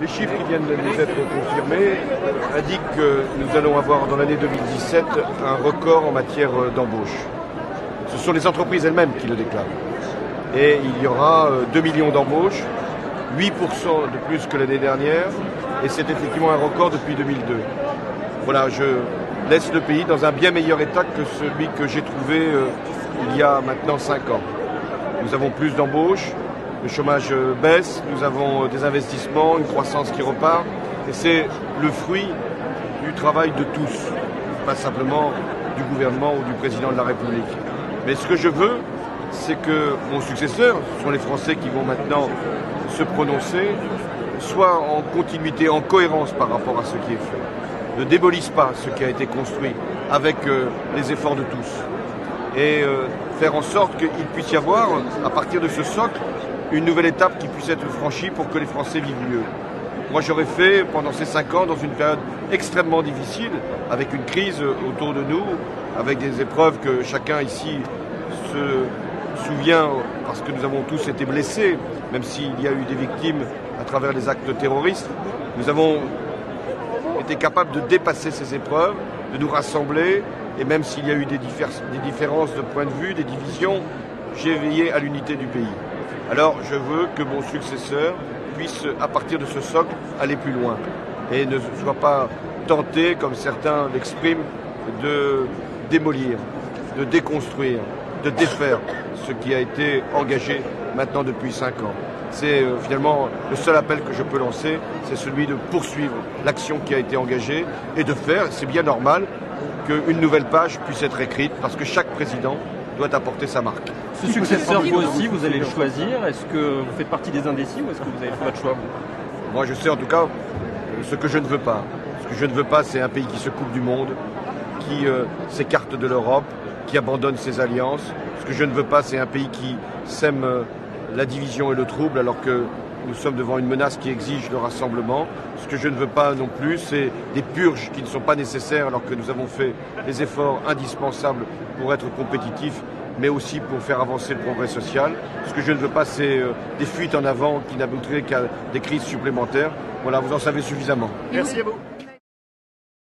Les chiffres qui viennent de nous être confirmés indiquent que nous allons avoir dans l'année 2017 un record en matière d'embauche. Ce sont les entreprises elles-mêmes qui le déclarent. Et il y aura 2 millions d'embauches, 8% de plus que l'année dernière, et c'est effectivement un record depuis 2002. Voilà, je laisse le pays dans un bien meilleur état que celui que j'ai trouvé il y a maintenant 5 ans. Nous avons plus d'embauches, le chômage baisse, nous avons des investissements, une croissance qui repart, et c'est le fruit du travail de tous, pas simplement du gouvernement ou du président de la République. Mais ce que je veux, c'est que mon successeur, ce sont les Français qui vont maintenant se prononcer, soit en continuité, en cohérence par rapport à ce qui est fait. Ne démolissent pas ce qui a été construit avec les efforts de tous. Et faire en sorte qu'il puisse y avoir, à partir de ce socle, une nouvelle étape qui puisse être franchie pour que les Français vivent mieux. Moi, j'aurais fait, pendant ces 5 ans, dans une période extrêmement difficile, avec une crise autour de nous, avec des épreuves que chacun ici se souvient, parce que nous avons tous été blessés, même s'il y a eu des victimes à travers les actes terroristes, nous avons été capables de dépasser ces épreuves, de nous rassembler, et même s'il y a eu des différences de point de vue, des divisions, j'ai veillé à l'unité du pays. Alors je veux que mon successeur puisse, à partir de ce socle, aller plus loin et ne soit pas tenté, comme certains l'expriment, de démolir, de déconstruire, de défaire ce qui a été engagé maintenant depuis 5 ans. C'est finalement le seul appel que je peux lancer, c'est celui de poursuivre l'action qui a été engagée et de faire, c'est bien normal, qu'une nouvelle page puisse être écrite parce que chaque président doit apporter sa marque. Ce successeur, vous aussi, vous allez le choisir. Est-ce que vous faites partie des indécis ou est-ce que vous avez fait votre choix, vous ? Moi, je sais en tout cas ce que je ne veux pas. Ce que je ne veux pas, c'est un pays qui se coupe du monde, qui s'écarte de l'Europe, qui abandonne ses alliances. Ce que je ne veux pas, c'est un pays qui sème la division et le trouble alors que nous sommes devant une menace qui exige le rassemblement. Ce que je ne veux pas non plus, c'est des purges qui ne sont pas nécessaires alors que nous avons fait les efforts indispensables pour être compétitifs, mais aussi pour faire avancer le progrès social. Ce que je ne veux pas, c'est des fuites en avant qui n'aboutiraient qu'à des crises supplémentaires. Voilà, vous en savez suffisamment. Merci à vous.